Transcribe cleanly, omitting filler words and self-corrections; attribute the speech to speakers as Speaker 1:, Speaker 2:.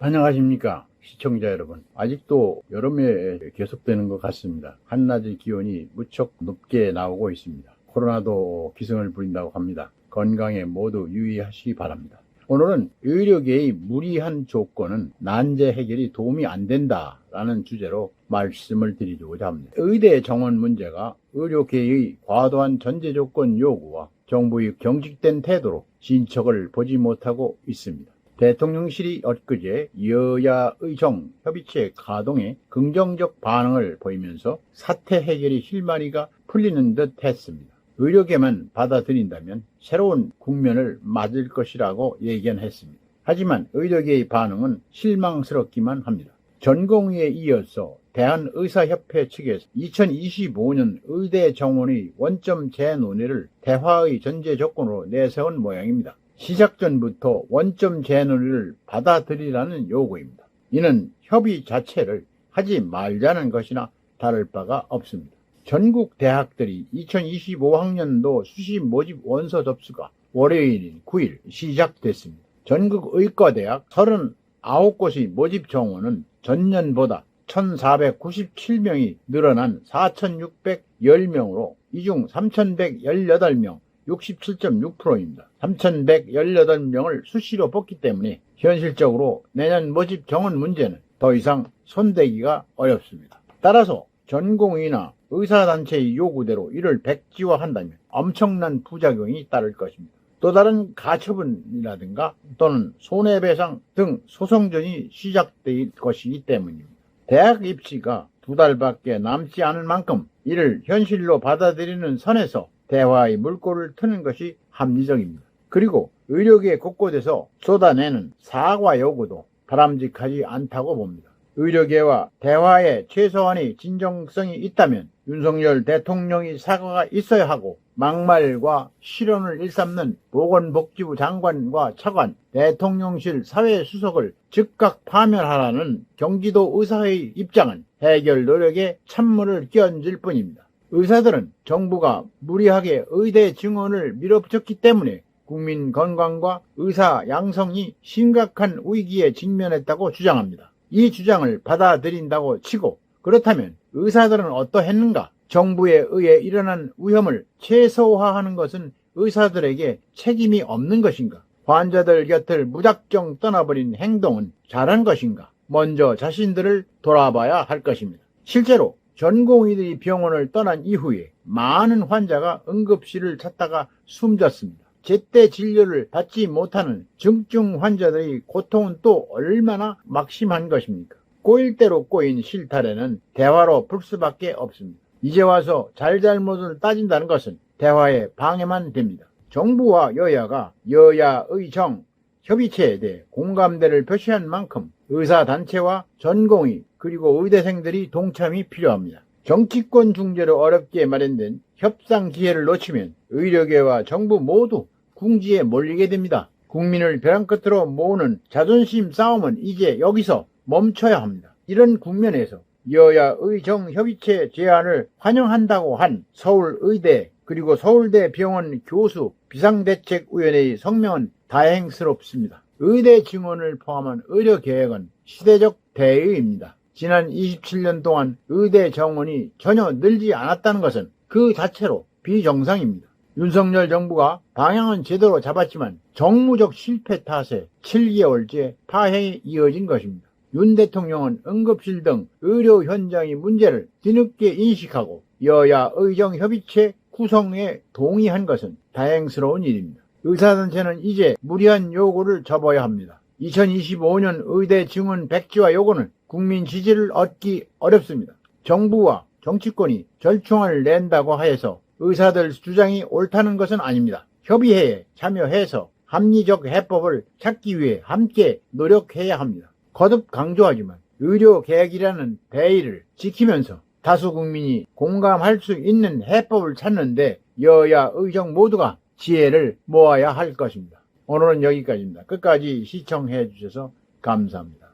Speaker 1: 안녕하십니까 시청자 여러분. 아직도 여름에 계속되는 것 같습니다. 한낮의 기온이 무척 높게 나오고 있습니다. 코로나도 기승을 부린다고 합니다. 건강에 모두 유의하시기 바랍니다. 오늘은 의료계의 무리한 조건은 난제 해결이 도움이 안 된다라는 주제로 말씀을 드리고자 합니다. 의대 정원 문제가 의료계의 과도한 전제 조건 요구와 정부의 경직된 태도로 진척을 보지 못하고 있습니다. 대통령실이 엊그제 여야의정 협의체 가동에 긍정적 반응을 보이면서 사태 해결의 실마리가 풀리는 듯 했습니다. 의료계만 받아들인다면 새로운 국면을 맞을 것이라고 예견했습니다. 하지만 의료계의 반응은 실망스럽기만 합니다. 전공의에 이어서 대한의사협회 측에서 2025년 의대 정원의 원점 재논의를 대화의 전제 조건으로 내세운 모양입니다. 시작 전부터 원점 재논의를 받아들이라는 요구입니다. 이는 협의 자체를 하지 말자는 것이나 다를 바가 없습니다. 전국 대학들이 2025학년도 수시 모집 원서 접수가 월요일인 9일 시작됐습니다. 전국 의과대학 39곳의 모집 정원은 전년보다 1,497명이 늘어난 4,610명으로 이 중 3,118명 67.6%입니다. 3,118명을 수시로 뽑기 때문에 현실적으로 내년 모집 정원 문제는 더 이상 손대기가 어렵습니다. 따라서 전공의나 의사단체의 요구대로 이를 백지화한다면 엄청난 부작용이 따를 것입니다. 또 다른 가처분이라든가 또는 손해배상 등 소송전이 시작될 것이기 때문입니다. 대학 입시가 2달밖에 남지 않은 만큼 이를 현실로 받아들이는 선에서 대화의 물꼬를 트는 것이 합리적입니다. 그리고 의료계 곳곳에서 쏟아내는 사과 요구도 바람직하지 않다고 봅니다. 의료계와 대화에 최소한의 진정성이 있다면 윤석열 대통령이 사과가 있어야 하고 막말과 실언을 일삼는 보건복지부 장관과 차관, 대통령실 사회수석을 즉각 파면하라는 경기도 의사의 입장은 해결 노력에 찬물을 끼얹을 뿐입니다. 의사들은 정부가 무리하게 의대 증원을 밀어붙였기 때문에 국민 건강과 의사 양성이 심각한 위기에 직면했다고 주장합니다. 이 주장을 받아들인다고 치고 그렇다면 의사들은 어떠했는가? 정부에 의해 일어난 위험을 최소화하는 것은 의사들에게 책임이 없는 것인가? 환자들 곁을 무작정 떠나버린 행동은 잘한 것인가? 먼저 자신들을 돌아봐야 할 것입니다. 실제로 전공의들이 병원을 떠난 이후에 많은 환자가 응급실을 찾다가 숨졌습니다. 제때 진료를 받지 못하는 중증 환자들의 고통은 또 얼마나 막심한 것입니까? 꼬일 대로 꼬인 실타래는 대화로 풀 수밖에 없습니다. 이제 와서 잘잘못을 따진다는 것은 대화에 방해만 됩니다. 정부와 여야가 여야의정 협의체에 대해 공감대를 표시한 만큼 의사단체와 전공의 그리고 의대생들이 동참이 필요합니다. 정치권 중재로 어렵게 마련된 협상 기회를 놓치면 의료계와 정부 모두 궁지에 몰리게 됩니다. 국민을 벼랑 끝으로 모으는 자존심 싸움은 이제 여기서 멈춰야 합니다. 이런 국면에서 여야의정협의체 제안을 환영한다고 한 서울의대 그리고 서울대 병원 교수 비상대책위원회의 성명은 다행스럽습니다. 의대 증원을 포함한 의료계획은 시대적 대의입니다. 지난 27년 동안 의대 정원이 전혀 늘지 않았다는 것은 그 자체로 비정상입니다. 윤석열 정부가 방향은 제대로 잡았지만 정무적 실패 탓에 7개월째 파행이 이어진 것입니다. 윤 대통령은 응급실 등 의료 현장의 문제를 뒤늦게 인식하고 여야 의정협의체 구성에 동의한 것은 다행스러운 일입니다. 의사단체는 이제 무리한 요구를 접어야 합니다. 2025년 의대 증원 백지화 요구는 국민 지지를 얻기 어렵습니다. 정부와 정치권이 절충안을 낸다고 하여서 의사들 주장이 옳다는 것은 아닙니다. 협의회에 참여해서 합리적 해법을 찾기 위해 함께 노력해야 합니다. 거듭 강조하지만 의료계획이라는 대의를 지키면서 다수 국민이 공감할 수 있는 해법을 찾는데 여야 의정 모두가 지혜를 모아야 할 것입니다. 오늘은 여기까지입니다. 끝까지 시청해 주셔서 감사합니다.